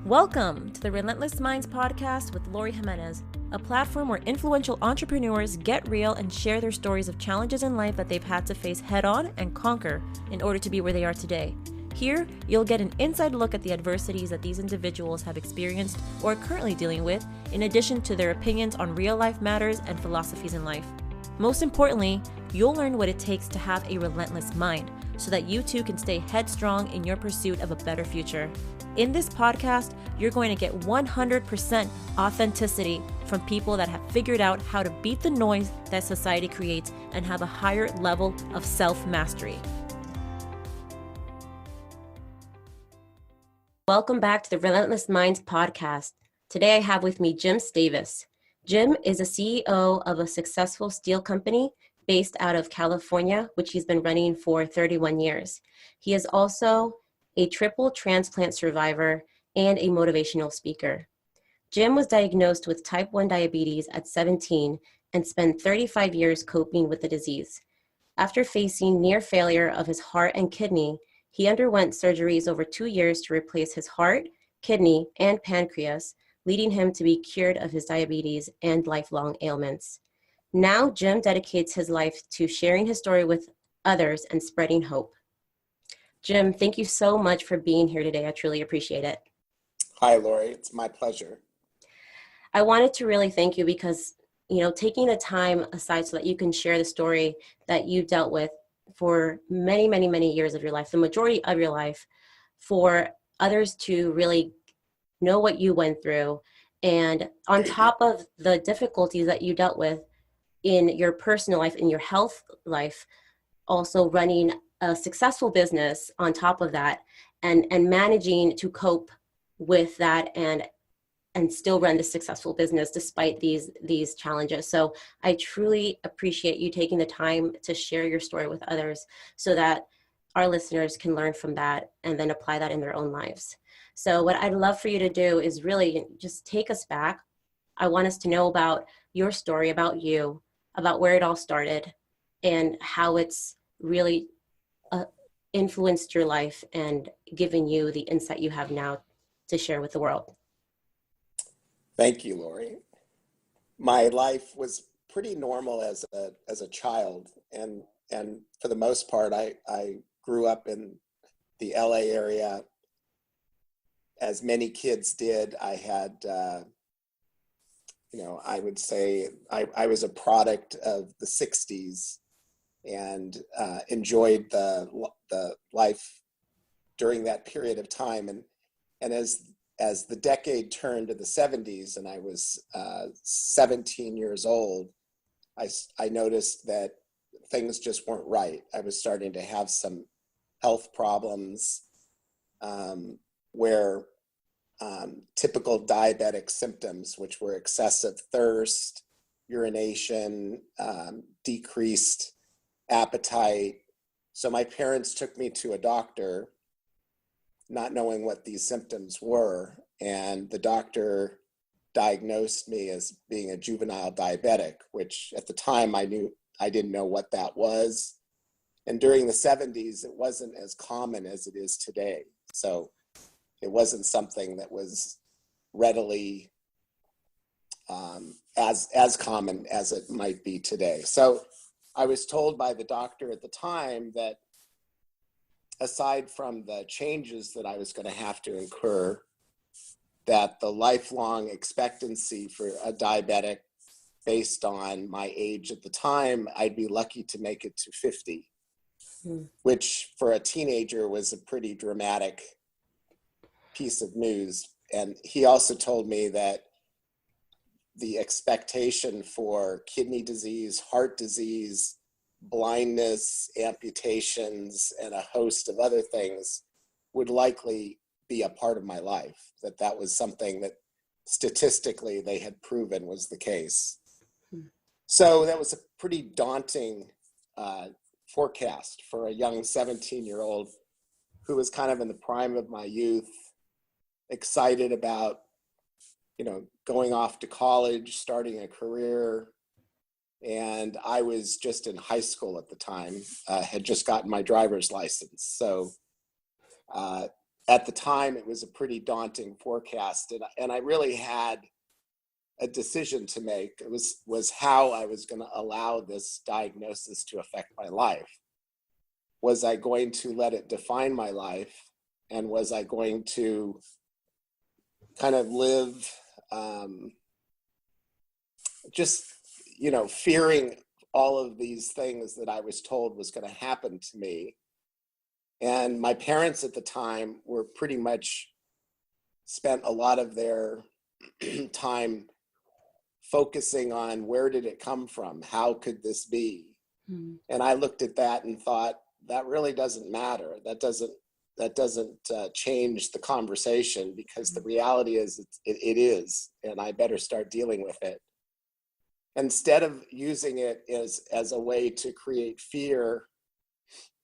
Welcome to the Relentless Minds podcast with Laurie Jimenez, a platform where influential entrepreneurs get real and share their stories of challenges in life that they've had to face head on and conquer in order to be where they are today. Here, you'll get an inside look at the adversities that these individuals have experienced or are currently dealing with, in addition to their opinions on real life matters and philosophies in life. Most importantly, you'll learn what it takes to have a relentless mind so that you too can stay headstrong in your pursuit of a better future. In this podcast, you're going to get 100% authenticity from people that have figured out how to beat the noise that society creates and have a higher level of self-mastery. Welcome back to the Relentless Minds podcast. Today I have with me Jim Stavis. Jim is a CEO of a successful steel company based out of California, which he's been running for 31 years. He is also a triple transplant survivor and a motivational speaker. Jim was diagnosed with type 1 diabetes at 17 and spent 35 years coping with the disease. After facing near failure of his heart and kidney, he underwent surgeries over 2 years to replace his heart, kidney, and pancreas, leading him to be cured of his diabetes and lifelong ailments. Now, Jim dedicates his life to sharing his story with others and spreading hope. Jim, thank you so much for being here today. I truly appreciate it. Hi, Laurie. It's my pleasure. I wanted to really thank you because, taking the time aside so that you can share the story that you dealt with for many, many, many years of your life, the majority of your life, for others to really know what you went through. And on top of the difficulties that you dealt with in your personal life, in your health life, also running a successful business on top of that and managing to cope with that and still run the successful business despite these challenges. So I truly appreciate you taking the time to share your story with others so that our listeners can learn from that and then apply that in their own lives. So what I'd love for you to do is really just take us back. I want us to know about your story, about you, about where it all started and how it's really influenced your life and given you the insight you have now to share with the world. Thank you, Laurie. My life was pretty normal as a child, and for the most part, I grew up in the LA area. As many kids did, I had, I would say I was a product of the 60s and enjoyed the life during that period of time. And as the decade turned to the 70s and I was 17 years old, I noticed that things just weren't right. I was starting to have some health problems where typical diabetic symptoms, which were excessive thirst, urination, decreased appetite. So my parents took me to a doctor, not knowing what these symptoms were, and the doctor diagnosed me as being a juvenile diabetic, which at the time I didn't know what that was. And during the 70s, it wasn't as common as it is today. So it wasn't something that was readily as common as it might be today. So I was told by the doctor at the time that aside from the changes that I was going to have to incur, that the lifelong expectancy for a diabetic based on my age at the time, I'd be lucky to make it to 50, which for a teenager was a pretty dramatic piece of news. And he also told me that the expectation for kidney disease, heart disease, blindness, amputations, and a host of other things would likely be a part of my life, that was something that statistically they had proven was the case. So that was a pretty daunting forecast for a young 17-year-old who was kind of in the prime of my youth, excited about, going off to college, starting a career. And I was just in high school at the time, had just gotten my driver's license. So at the time, it was a pretty daunting forecast, and I really had a decision to make. It was how I was going to allow this diagnosis to affect my life. Was I going to let it define my life, and was I going to kind of live just, fearing all of these things that I was told was going to happen to me? And my parents at the time were pretty much spent a lot of their time focusing on where did it come from? How could this be? Mm. And I looked at that and thought, that really doesn't matter. That doesn't change the conversation, because the reality is it is, and I better start dealing with it. Instead of using it as a way to create fear,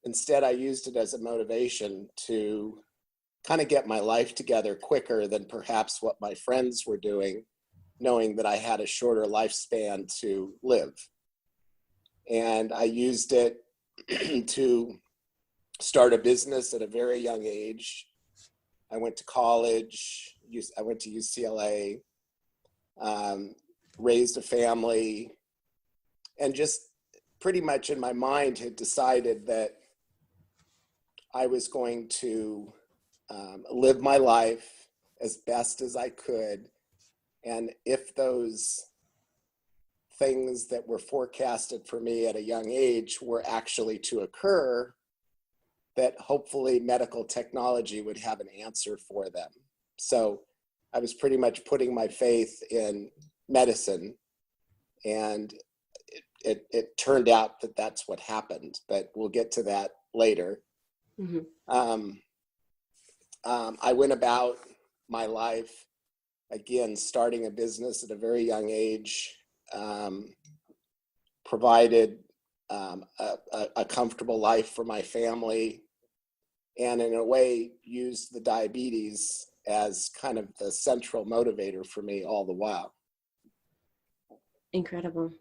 instead I used it as a motivation to kind of get my life together quicker than perhaps what my friends were doing, knowing that I had a shorter lifespan to live. And I used it to start a business at a very young age. I went to college, I went to UCLA, raised a family, and just pretty much in my mind had decided that I was going to live my life as best as I could. And if those things that were forecasted for me at a young age were actually to occur, that hopefully medical technology would have an answer for them. So I was pretty much putting my faith in medicine, and it turned out that that's what happened, but we'll get to that later. Mm-hmm. I went about my life, again, starting a business at a very young age, provided a comfortable life for my family, and in a way used the diabetes as kind of the central motivator for me all the while. Incredible.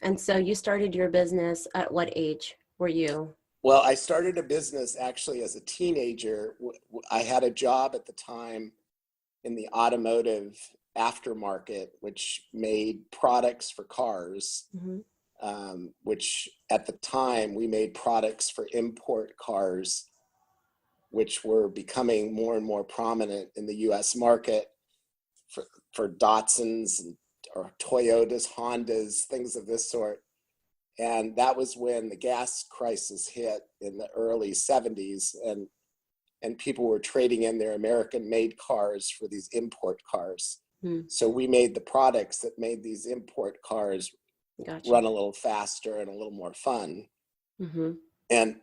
And so you started your business at what age were you? Well, I started a business actually as a teenager. I had a job at the time in the automotive aftermarket, which made products for cars. Mm-hmm. Which at the time we made products for import cars, which were becoming more and more prominent in the US market for Datsuns or Toyotas, Hondas, things of this sort. And that was when the gas crisis hit in the early 70s, and people were trading in their American-made cars for these import cars. So we made the products that made these import cars run a little faster and a little more fun. Mm-hmm. And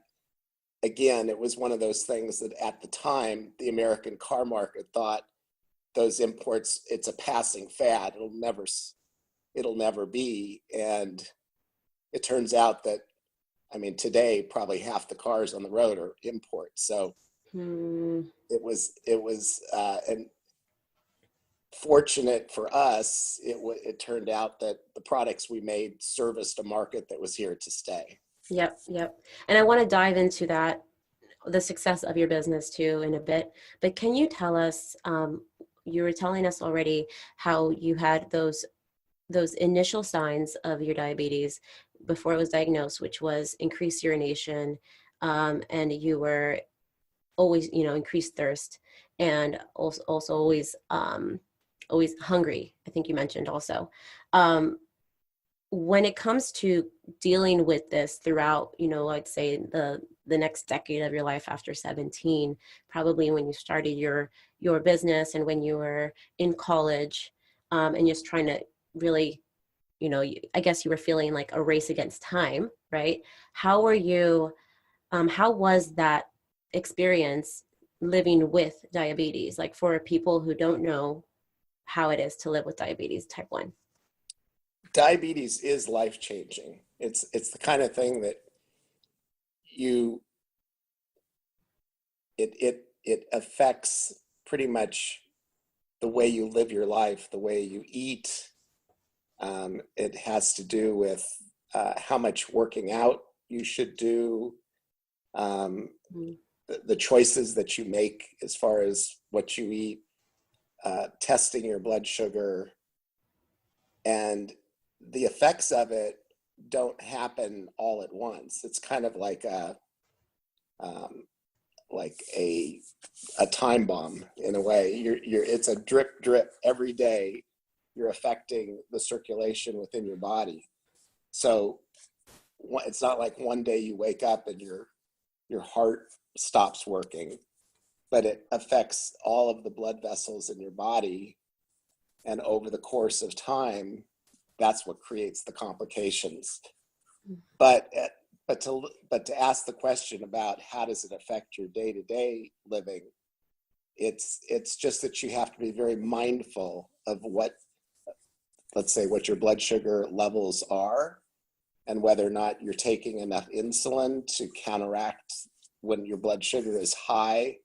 again, it was one of those things that at the time, the American car market thought those imports, it's a passing fad. It'll never be. And it turns out that, today, probably half the cars on the road are imports. So it was and fortunate for us, it turned out that the products we made serviced a market that was here to stay. Yep. And I want to dive into that, the success of your business too, in a bit. But can you tell us, you were telling us already how you had those initial signs of your diabetes before it was diagnosed, which was increased urination, and you were always, increased thirst, and also always hungry, I think you mentioned also. When it comes to dealing with this throughout, I'd say the next decade of your life after 17, probably when you started your business and when you were in college, and just trying to really, I guess you were feeling like a race against time, right? How was that experience living with diabetes? Like, for people who don't know how it is to live with diabetes type 1. Diabetes is life-changing. It's the kind of thing that it affects pretty much the way you live your life, the way you eat. It has to do with how much working out you should do. the choices that you make as far as what you eat, testing your blood sugar, and the effects of it don't happen all at once. It's kind of like um, a time bomb in a way. It's a drip drip every day. You're affecting the circulation within your body. So it's not like one day you wake up and your heart stops working, but it affects all of the blood vessels in your body. And over the course of time, that's what creates the complications. But to ask the question about how does it affect your day-to-day living, it's just that you have to be very mindful of what, let's say, what your blood sugar levels are, and whether or not you're taking enough insulin to counteract when your blood sugar is high.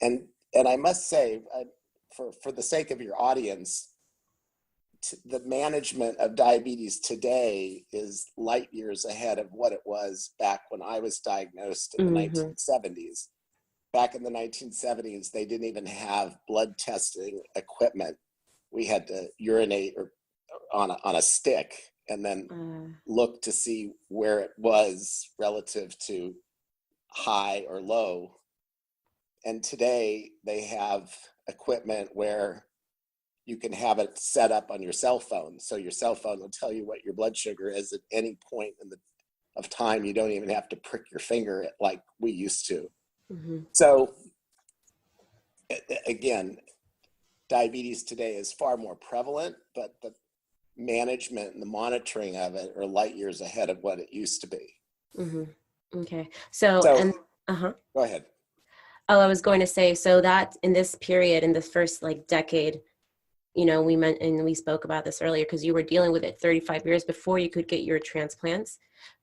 And I must say, for the sake of your audience, the management of diabetes today is light years ahead of what it was back when I was diagnosed in the 1970s. Back in the 1970s, they didn't even have blood testing equipment. We had to urinate on a stick and then look to see where it was relative to high or low. And today they have equipment where you can have it set up on your cell phone. So your cell phone will tell you what your blood sugar is at any point of time. You don't even have to prick your finger like we used to. So again, diabetes today is far more prevalent, but the management and the monitoring of it are light years ahead of what it used to be. Okay. So and go ahead. Oh, I was going to say, so that in this period, in the first like decade, you know, we spoke about this earlier because you were dealing with it 35 years before you could get your transplants,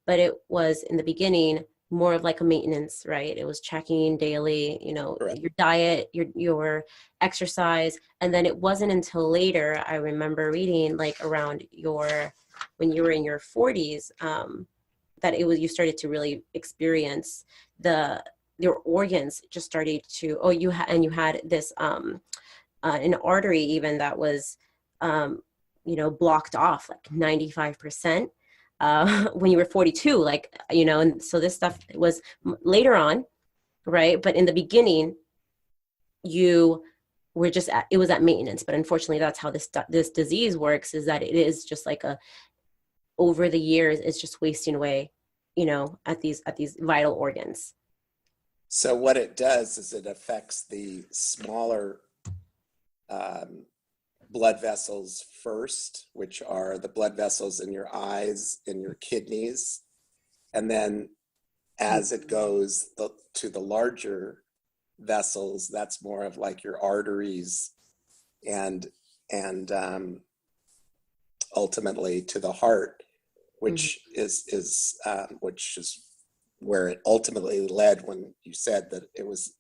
but it was in the beginning more of like a maintenance, right? It was checking daily, you know, Correct. Your diet, your exercise. And then it wasn't until later, I remember reading like around when you were in your 40s, that you started to really experience your organs just started to, you had this, an artery even that was, blocked off like 95%, when you were 42, like, and so this stuff was later on, right? But in the beginning, you were it was at maintenance. But unfortunately, that's how this disease works, is that it is just like over the years, it's just wasting away, at these vital organs. So what it does is it affects the smaller blood vessels first, which are the blood vessels in your eyes, in your kidneys. And then as it goes to the larger vessels, that's more of like your arteries and ultimately to the heart, which is where it ultimately led when you said that it was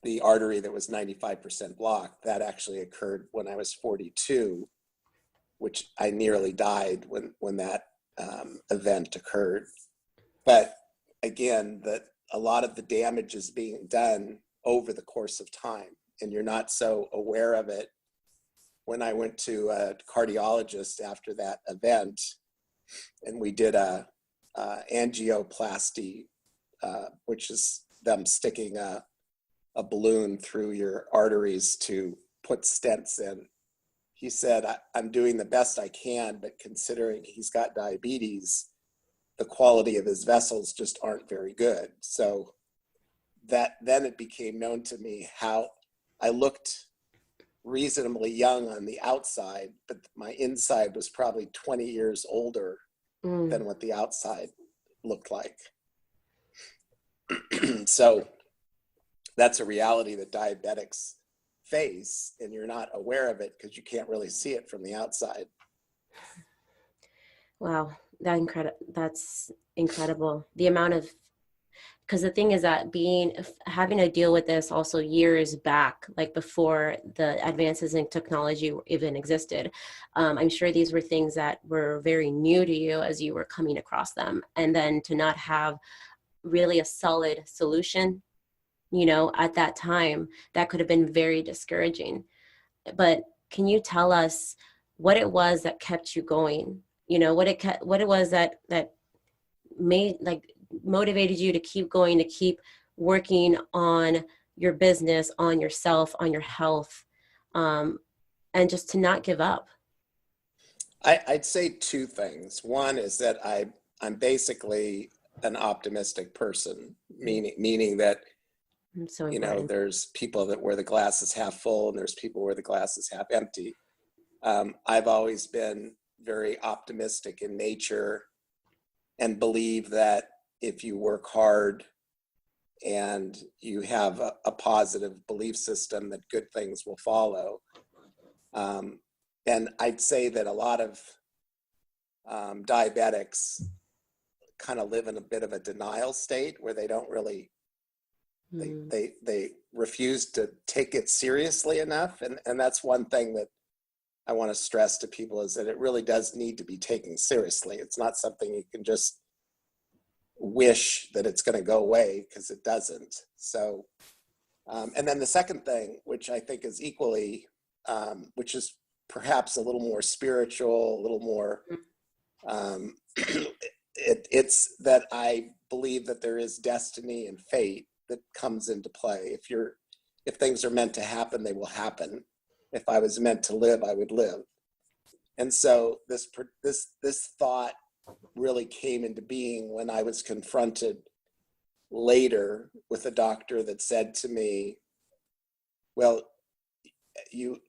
the artery that was 95% blocked. That actually occurred when I was 42, which I nearly died when that event occurred. But again, a lot of the damage is being done over the course of time, and you're not so aware of it. When I went to a cardiologist after that event, and we did a angioplasty, which is them sticking a balloon through your arteries to put stents in. He said, I'm doing the best I can, but considering he's got diabetes, the quality of his vessels just aren't very good. So then it became known to me how I looked reasonably young on the outside, but my inside was probably 20 years older than what the outside looked like. So that's a reality that diabetics face, and you're not aware of it because you can't really see it from the outside. Wow, that's incredible. The amount of, because the thing is that having to deal with this also years back, like before the advances in technology even existed, I'm sure these were things that were very new to you as you were coming across them. And then to not have really a solid solution, at that time, that could have been very discouraging. But can you tell us what it was that kept you going? What it was that made, like, motivated you to keep going, to keep working on your business, on yourself, on your health, and just to not give up. I'd say two things. One is that I'm basically an optimistic person, meaning that, So important. there's people that wear the glass is half full and there's people where the glass is half empty. I've always been very optimistic in nature and believe that if you work hard and you have a positive belief system, that good things will follow. And I'd say that a lot of diabetics kind of live in a bit of a denial state where they don't really, they refuse to take it seriously enough. And that's one thing that I want to stress to people, is that it really does need to be taken seriously. It's not something you can just wish that it's going to go away, because it doesn't. So, and then the second thing, which I think is equally, which is perhaps a little more spiritual, a little more, it's that I believe that there is destiny and fate that comes into play. If things are meant to happen, they will happen. If I was meant to live, I would live. And so this thought really came into being when I was confronted later with a doctor that said to me, well, you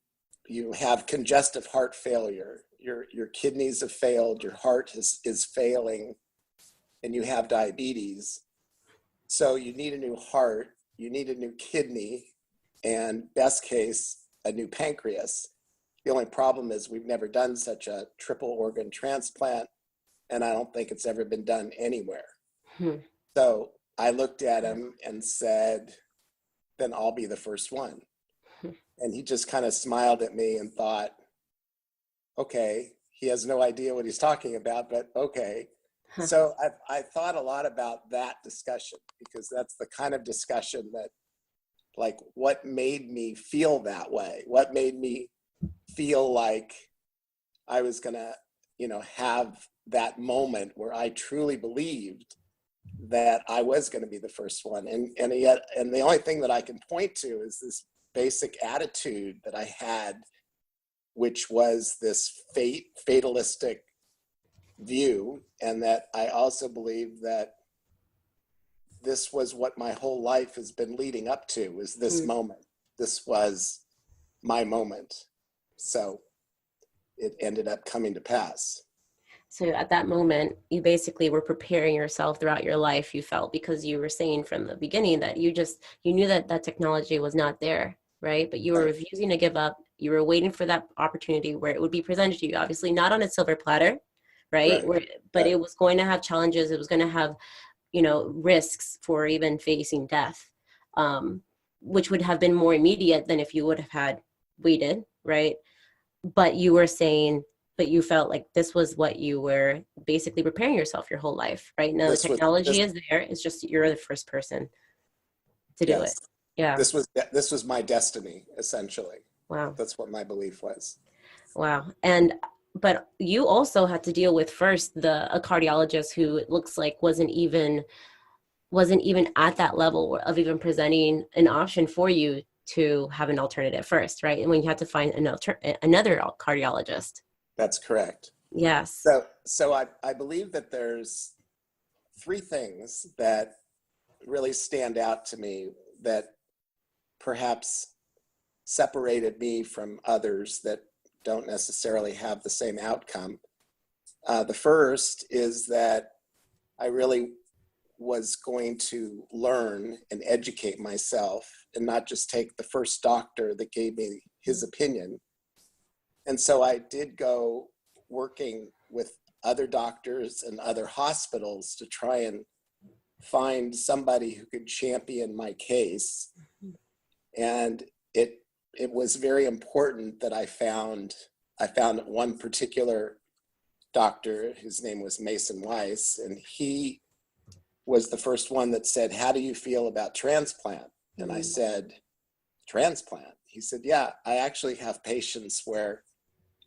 have congestive heart failure. Your kidneys have failed, your heart is failing, and you have diabetes. So you need a new heart, you need a new kidney, and best case, a new pancreas. The only problem is we've never done such a triple organ transplant, and I don't think it's ever been done anywhere. So I looked at him and said, then I'll be the first one. And he just kind of smiled at me and thought, okay, he has no idea what he's talking about, but okay. So I thought a lot about that discussion, because that's the kind of discussion that, like, what made me feel that way? What made me feel like I was gonna, have that moment where I truly believed that I was going to be the first one. And the only thing that I can point to is this basic attitude that I had, which was this fatalistic view. And that I also believe that this was what my whole life has been leading up to, was this moment. This was my moment. So it ended up coming to pass. So at that moment, you basically were preparing yourself throughout your life, you felt, because you were saying from the beginning that you knew that technology was not there, right? But you were refusing to give up. You were waiting for that opportunity where it would be presented to you, obviously not on a silver platter, right? But it was going to have challenges. It was going to have, risks for even facing death, which would have been more immediate than if you would have had waited, right? But you were saying, but you felt like this was what you were basically preparing yourself your whole life, right? Now the technology is there. It's just you're the first person to do it. Yeah. This was my destiny, essentially. Wow. That's what my belief was. Wow. But you also had to deal with first a cardiologist who it looks like wasn't even at that level of even presenting an option for you to have an alternative first, right? And when you had to find another cardiologist. That's correct. Yes. So I believe that there's three things that really stand out to me that perhaps separated me from others that don't necessarily have the same outcome. The first is that I really was going to learn and educate myself and not just take the first doctor that gave me his opinion. And so I did go working with other doctors and other hospitals to try and find somebody who could champion my case. And it was very important that I found one particular doctor. His name was Mason Weiss, and he was the first one that said, "How do you feel about transplant?" And I said, "Transplant?" He said, "Yeah, I actually have patients where,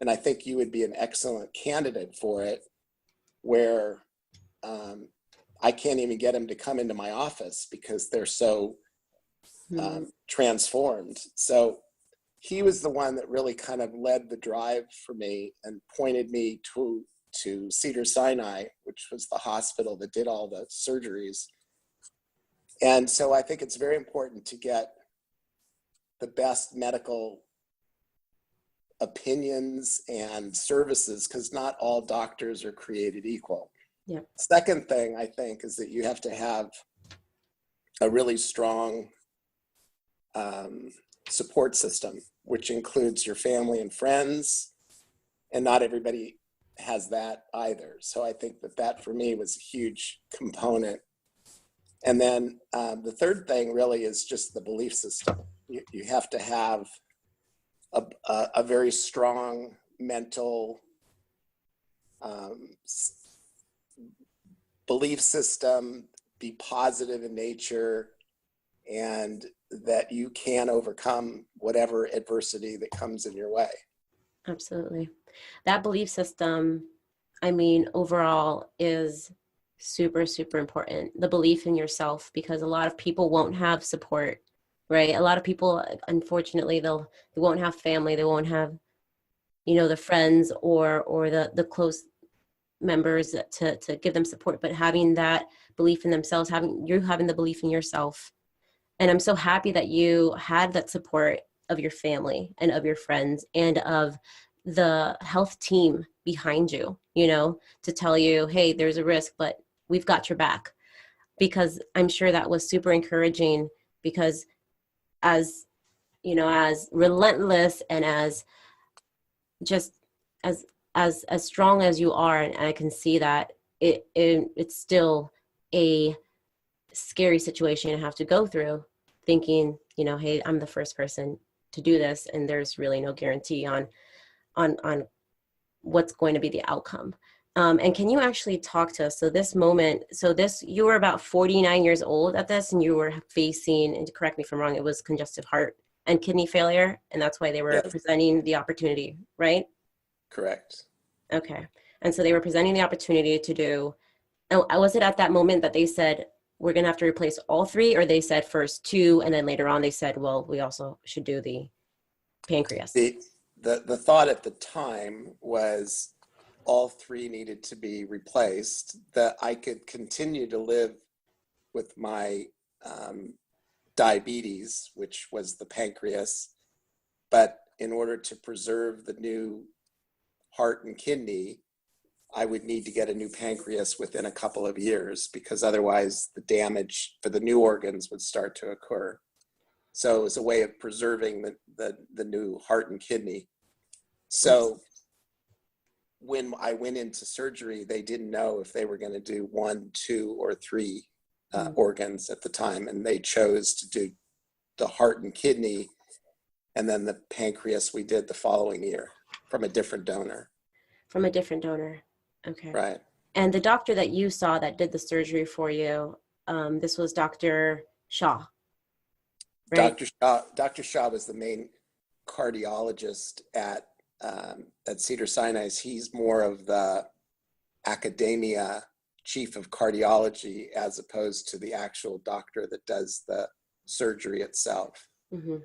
and I think you would be an excellent candidate for it, where I can't even get them to come into my office because they're so transformed." So he was the one that really kind of led the drive for me and pointed me to Cedars-Sinai, which was the hospital that did all the surgeries. And so I think it's very important to get the best medical opinions and services, because not all doctors are created equal. Yeah. Second thing I think is that you have to have a really strong support system, which includes your family and friends, and not everybody has that either. So I think that for me was a huge component. And then the third thing really is just the belief system. You have to have a very strong mental belief system, be positive in nature, and that you can overcome whatever adversity that comes in your way. Absolutely. That belief system, I mean, overall is super, super important. The belief in yourself, because a lot of people won't have support, right? A lot of people, unfortunately, they won't have family. They won't have, the friends or the close members to give them support. But having that belief in themselves, having the belief in yourself. And I'm so happy that you had that support of your family and of your friends and of the health team behind you, to tell you, hey, there's a risk, but we've got your back. Because I'm sure that was super encouraging, because as relentless and as just as strong as you are, and I can see that it's still a scary situation to have to go through, thinking, hey, I'm the first person to do this, and there's really no guarantee on what's going to be the outcome. And can you actually talk to us? So you were about 49 years old at this, and you were facing, and correct me if I'm wrong, it was congestive heart and kidney failure, and that's why they were presenting the opportunity, right? Correct. Okay. And so they were presenting the opportunity to do, was it at that moment that they said, we're going to have to replace all three, or they said first two, and then later on they said, well, we also should do the pancreas? The thought at the time was all three needed to be replaced, that I could continue to live with my diabetes, which was the pancreas, but in order to preserve the new heart and kidney, I would need to get a new pancreas within a couple of years, because otherwise the damage for the new organs would start to occur. So it was a way of preserving the new heart and kidney. So when I went into surgery, they didn't know if they were going to do 1, 2, or 3 organs at the time, and they chose to do the heart and kidney, and then the pancreas we did the following year from a different donor. From a different donor. Okay. Right. And the doctor that you saw that did the surgery for you, this was Dr. Shaw, right? Dr. Shaw was the main cardiologist at Cedars-Sinai. He's more of the academia chief of cardiology, as opposed to the actual doctor that does the surgery itself. Mm-hmm.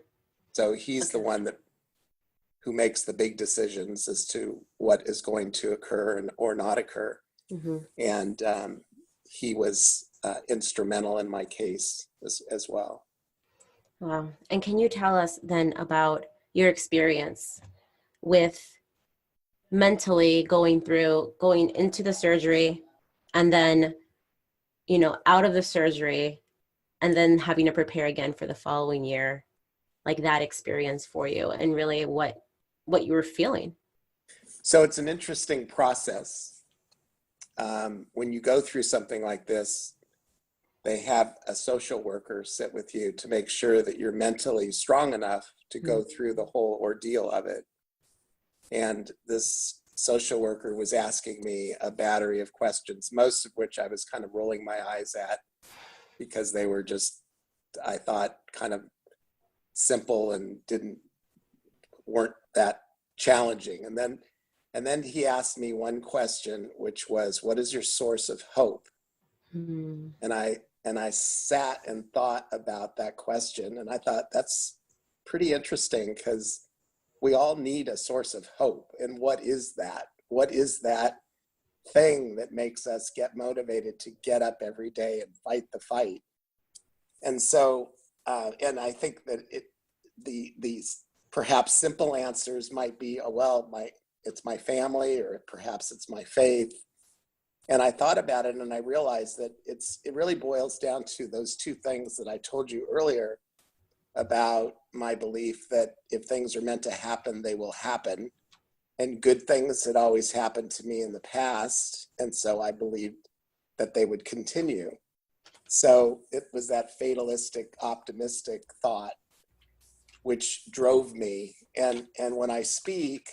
So he's the one who makes the big decisions as to what is going to occur or not occur. Mm-hmm. And he was instrumental in my case as well. Wow. And can you tell us then about your experience with mentally going into the surgery, and then, out of the surgery, and then having to prepare again for the following year, like that experience for you, and really what you were feeling? So it's an interesting process. When you go through something like this, they have a social worker sit with you to make sure that you're mentally strong enough to go through the whole ordeal of it. And this social worker was asking me a battery of questions, most of which I was kind of rolling my eyes at because they were just, I thought, kind of simple and weren't that challenging. And then he asked me one question, which was, what is your source of hope? Hmm. And I sat and thought about that question, and I thought that's pretty interesting because we all need a source of hope. And what is that? What is that thing that makes us get motivated to get up every day and fight the fight? And so, and I think that these perhaps simple answers might be, oh, well, it's my family, or perhaps it's my faith. And I thought about it and I realized that it really boils down to those two things that I told you earlier about my belief that if things are meant to happen, they will happen. And good things had always happened to me in the past. And so I believed that they would continue. So it was that fatalistic, optimistic thought which drove me. And when I speak,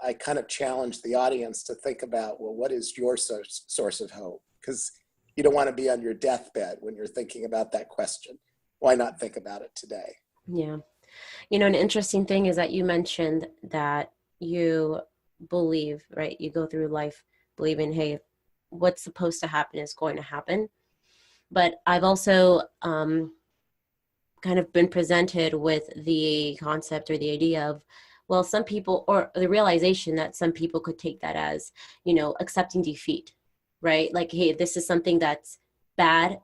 I kind of challenge the audience to think about, well, what is your source of hope? Because you don't want to be on your deathbed when you're thinking about that question. Why not think about it today? Yeah. You know, an interesting thing is that you mentioned that you believe, right? You go through life believing, hey, what's supposed to happen is going to happen. But I've also kind of been presented with the concept or the idea of, well, some people, or the realization that some people could take that as, you know, accepting defeat, right? Like, hey, this is something that's bad.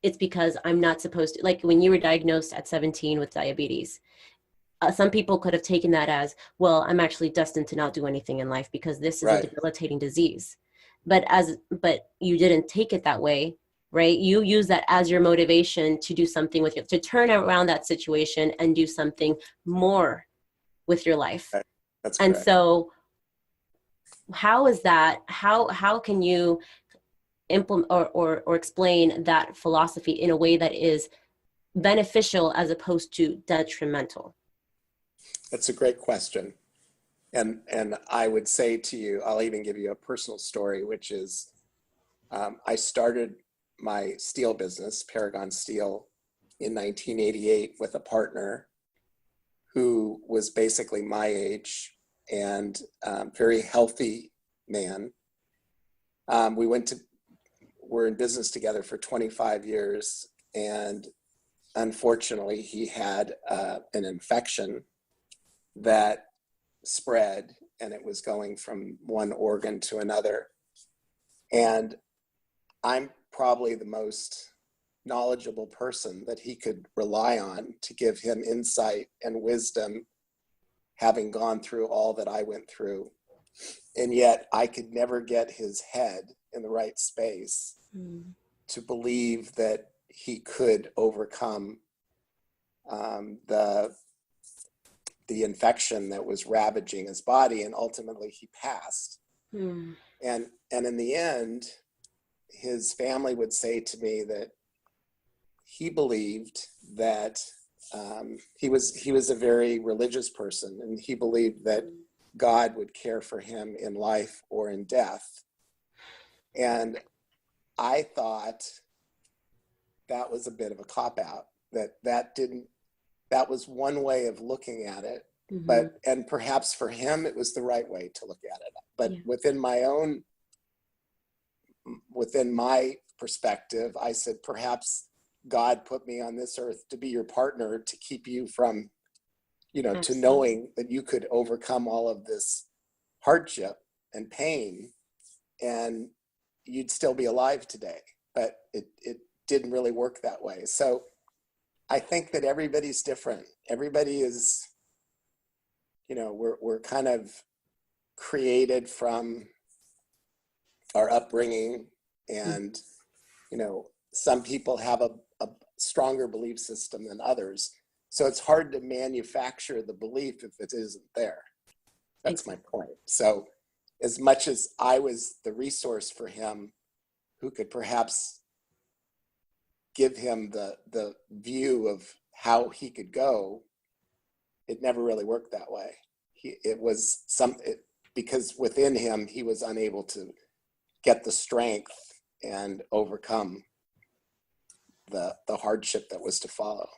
It's because I'm not supposed to, like when you were diagnosed at 17 with diabetes, some people could have taken that as, well, I'm actually destined to not do anything in life because this is a Right. debilitating disease. But you didn't take it that way, right? You use that as your motivation to do something with to turn around that situation and do something more with your life. Right. That's And correct. so how is that, how can you implement or explain that philosophy in a way that is beneficial as opposed to detrimental? That's a great question. And I would say to you, I'll even give you a personal story, which is I started my steel business, Paragon Steel, in 1988 with a partner who was basically my age and very healthy man. We were in business together for 25 years, and unfortunately, he had an infection that spread, and it was going from one organ to another. And I'm probably the most knowledgeable person that he could rely on to give him insight and wisdom, having gone through all that I went through. And yet I could never get his head in the right space to believe that he could overcome the infection that was ravaging his body, and ultimately he passed. Mm. And in the end, his family would say to me that he believed that he was a very religious person, and he believed that God would care for him in life or in death. And I thought that was a bit of a cop-out, that was one way of looking at it. Mm-hmm. But, and perhaps for him, it was the right way to look at it. But Yeah. within my perspective, I said, perhaps God put me on this earth to be your partner, to keep you from, to Absolutely. knowing that you could overcome all of this hardship and pain, and you'd still be alive today. But it didn't really work that way. So I think that everybody's different. Everybody is, we're kind of created from our upbringing, and some people have a stronger belief system than others, so it's hard to manufacture the belief if it isn't there. That's my Exactly. point. So as much as I was the resource for him, who could perhaps give him the view of how he could go, it never really worked that way. because within him, he was unable to get the strength and overcome the hardship that was to follow.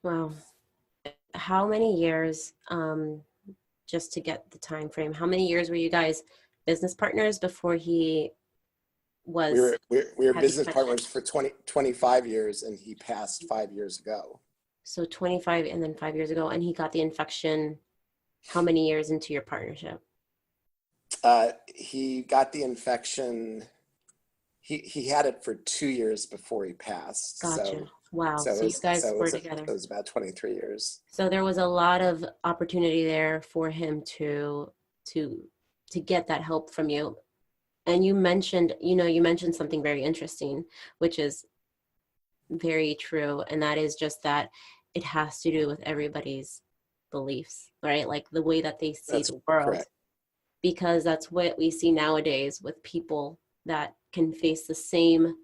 Wow. How many years, just to get the time frame, how many years were you guys business partners before he was We were had the business infection? partners for 25 years, and he passed 5 years ago. So 25 and then 5 years ago, and he got the infection how many years into your partnership? He got the infection. He had it for 2 years before he passed. Gotcha. Wow. So So you guys were together. it was about 23 years. So there was a lot of opportunity there for him to to get that help from you. And you mentioned, you mentioned something very interesting, which is very true. And that is just that it has to do with everybody's beliefs, right? Like the way that they see That's the world, correct. because that's what we see nowadays with people that can face the same,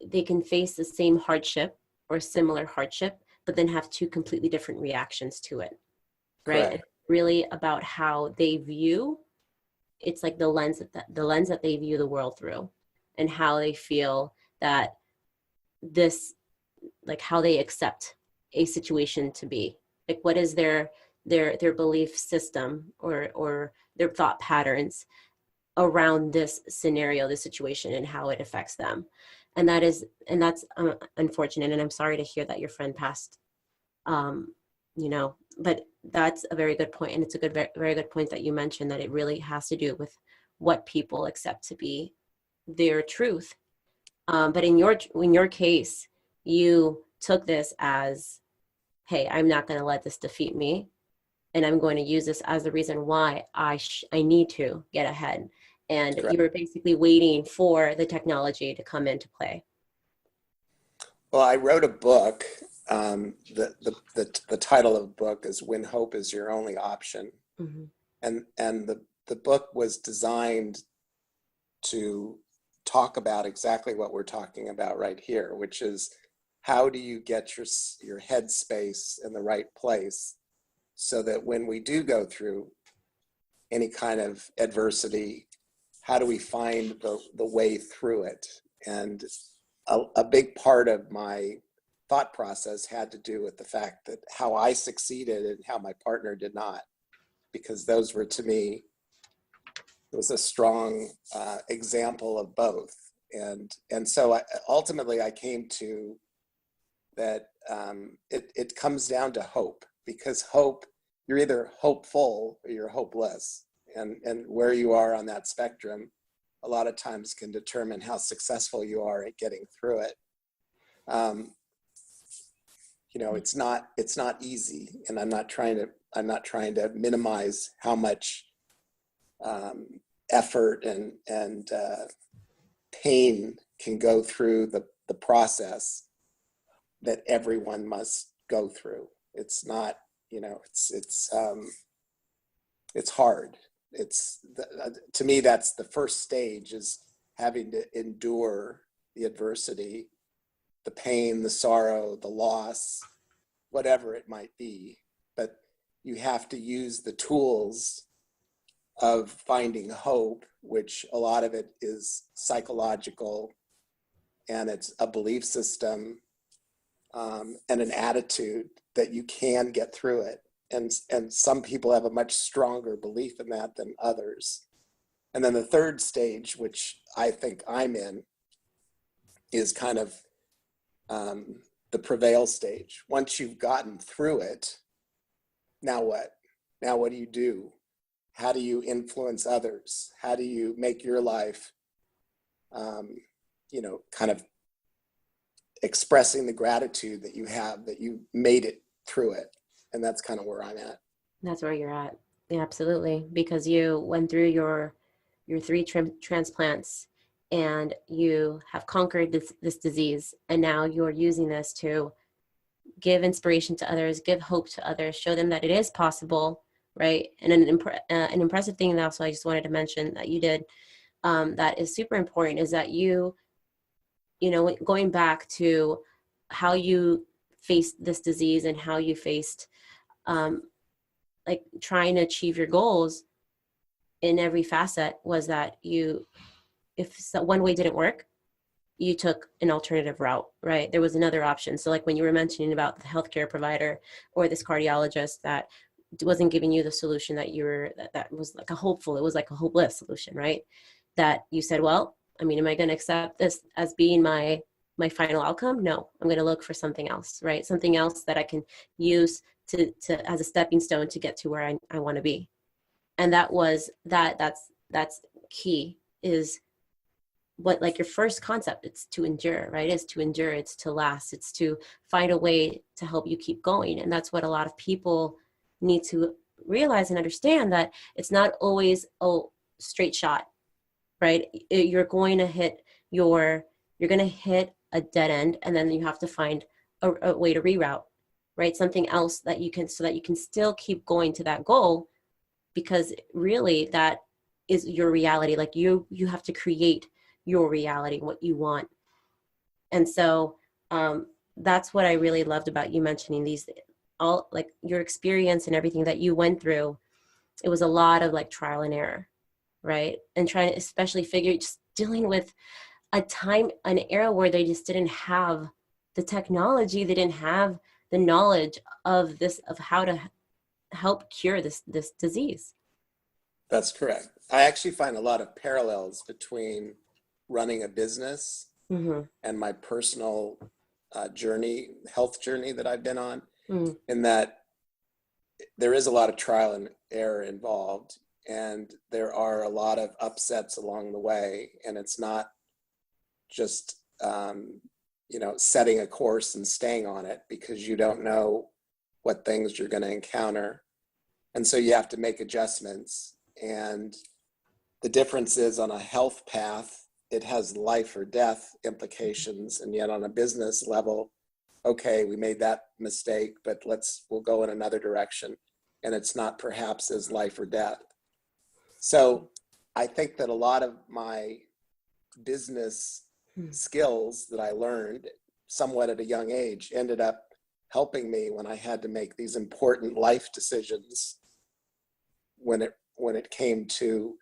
they can face the same hardship or similar hardship, but then have two completely different reactions to it, right? And Correct. really about how they view, it's like the lens that they view the world through, and how they feel that this, like how they accept a situation to be, like what is their belief system or their thought patterns around this scenario, this situation, and how it affects them. And that's unfortunate, and I'm sorry to hear that your friend passed. um but that's a very good point, and it's a good, very, very good point that you mentioned, that it really has to do with what people accept to be their truth. But in your case, you took this as, hey, I'm not going to let this defeat me, and I'm going to use this as the reason why I need to get ahead. And you Correct. were basically waiting for the technology to come into play. Well, I wrote a book. The title of the book is "When Hope Is Your Only Option," Mm-hmm. and the book was designed to talk about exactly what we're talking about right here, which is how do you get your headspace in the right place so that when we do go through any kind of adversity, how do we find the way through it? And a big part of my thought process had to do with the fact that how I succeeded and how my partner did not, because those were, to me, it was a strong example of both. And so ultimately I came to that it comes down to hope, because hope, you're either hopeful or you're hopeless. And where you are on that spectrum a lot of times can determine how successful you are at getting through it. It's not easy, and I'm not trying to minimize how much effort and pain can go through the process that everyone must go through. It's not, it's hard. To me, that's the first stage, is having to endure the adversity, the pain, the sorrow, the loss, whatever it might be. But you have to use the tools of finding hope, which a lot of it is psychological, and it's a belief system, and an attitude that you can get through it. And some people have a much stronger belief in that than others. And then the third stage, which I think I'm in, is kind of the prevail stage. Once you've gotten through it, now what? Now what do you do? How do you influence others? How do you make your life, kind of expressing the gratitude that you have, that you made it through it? And that's kind of where I'm at. That's where you're at. Yeah, absolutely. Because you went through your three transplants, and you have conquered this disease, and now you're using this to give inspiration to others, give hope to others, show them that it is possible, right? And an impressive thing that also I just wanted to mention that you did, that is super important, is that going back to how you faced this disease and how you faced like trying to achieve your goals, in every facet was that one way didn't work, you took an alternative route, right? There was another option. So like when you were mentioning about the healthcare provider or this cardiologist that wasn't giving you the solution that was like it was like a hopeless solution, right? That you said, well, I mean, am I going to accept this as being my final outcome? No, I'm going to look for something else, right? Something else that I can use to as a stepping stone to get to where I want to be. And that's key, is what, like, your first concept, it's to endure, right? It's to endure, it's to last, it's to find a way to help you keep going. And that's what a lot of people need to realize and understand, that it's not always a straight shot, right? You're going to hit a dead end, and then you have to find a way to reroute, right? Something else that you can, so that you can still keep going to that goal, because really that is your reality. Like you have to create your reality, what you want. And so that's what I really loved about you mentioning these, all like your experience and everything that you went through. It was a lot of like trial and error, right? And trying to especially just dealing with an era where they just didn't have the technology, they didn't have the knowledge of how to help cure this disease. That's correct. I actually find a lot of parallels between running a business Mm-hmm. and my personal health journey that I've been on, Mm. in that there is a lot of trial and error involved, and there are a lot of upsets along the way, and it's not just setting a course and staying on it, because you don't know what things you're going to encounter, and so you have to make adjustments. And the difference is, on a health path, it has life or death implications, and yet on a business level, okay, we made that mistake, but we'll go in another direction, and it's not perhaps as life or death. So I think that a lot of my business skills that I learned somewhat at a young age ended up helping me when I had to make these important life decisions, when it came to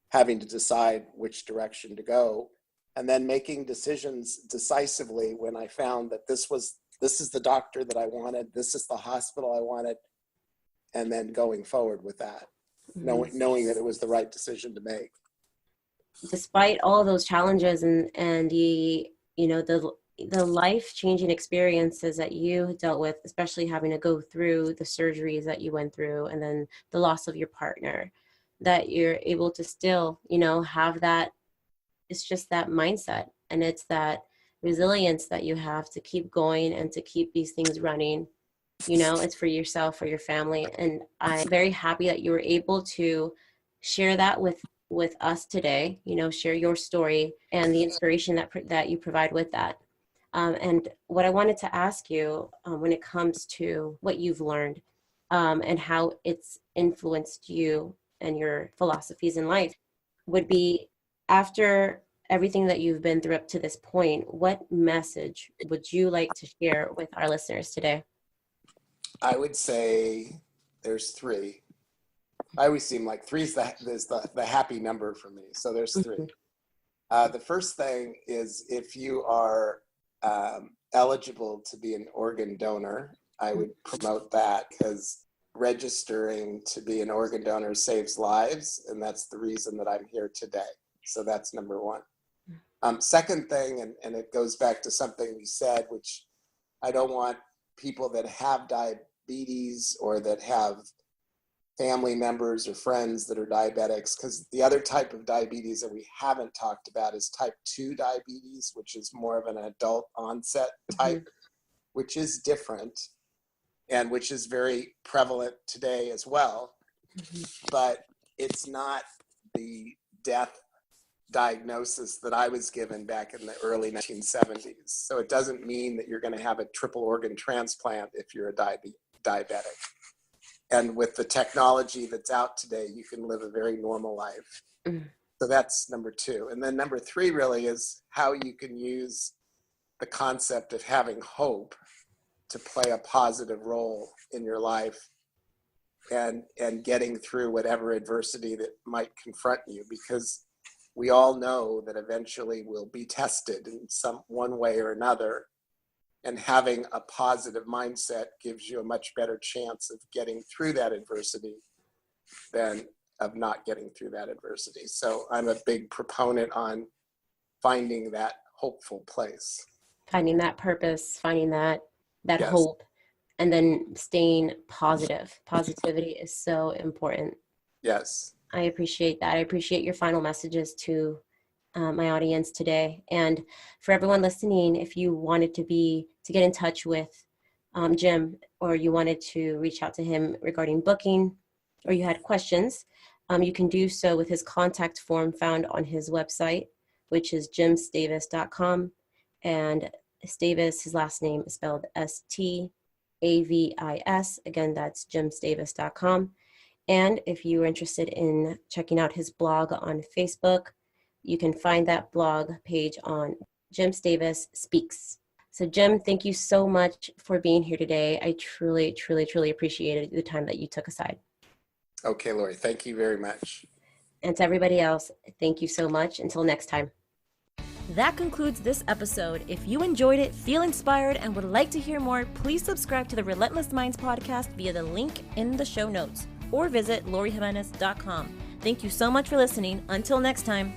having to decide which direction to go, and then making decisions decisively when I found that this is the doctor that I wanted, this is the hospital I wanted, and then going forward with that, knowing that it was the right decision to make. Despite all those challenges and the life-changing experiences that you dealt with, especially having to go through the surgeries that you went through, and then the loss of your partner, that you're able to still, have that, it's just that mindset, and it's that resilience that you have to keep going and to keep these things running. It's for yourself, for your family. And I'm very happy that you were able to share that with us today, share your story and the inspiration that you provide with that. And what I wanted to ask you, when it comes to what you've learned and how it's influenced you and your philosophies in life, would be, after everything that you've been through up to this point, what message would you like to share with our listeners today? I would say there's three. I always seem like three is the happy number for me. So there's three. The first thing is, if you are eligible to be an organ donor, I would promote that, because registering to be an organ donor saves lives, and that's the reason that I'm here today. So that's number one. Second thing, and it goes back to something you said, which I don't want people that have diabetes or that have family members or friends that are diabetics, because the other type of diabetes that we haven't talked about is type 2 diabetes, which is more of an adult onset type, which is different and which is very prevalent today as well. But it's not the death diagnosis that I was given back in the early 1970s. So it doesn't mean that you're going to have a triple organ transplant if you're a diabetic. And with the technology that's out today, you can live a very normal life. So that's number two. And then number three really is how you can use the concept of having hope to play a positive role in your life and getting through whatever adversity that might confront you, because we all know that eventually we'll be tested in one way or another, and having a positive mindset gives you a much better chance of getting through that adversity than of not getting through that adversity. So I'm a big proponent on finding that hopeful place. Finding that purpose, finding that yes. Hope, and then staying positive. Positivity is so important. Yes. I appreciate that. I appreciate your final messages to my audience today. And for everyone listening, if you wanted to get in touch with Jim, or you wanted to reach out to him regarding booking, or you had questions, you can do so with his contact form found on his website, which is jimstavis.com. And Stavis, his last name is spelled Stavis. Again, that's jimstavis.com. And if you're interested in checking out his blog on Facebook, you can find that blog page on Jim Stavis Speaks. So Jim, thank you so much for being here today. I truly, truly, truly appreciated the time that you took aside. Okay, Laurie, thank you very much. And to everybody else, thank you so much. Until next time. That concludes this episode. If you enjoyed it, feel inspired, and would like to hear more, please subscribe to the Relentless Minds podcast via the link in the show notes, or visit lauriejimenez.com. Thank you so much for listening. Until next time.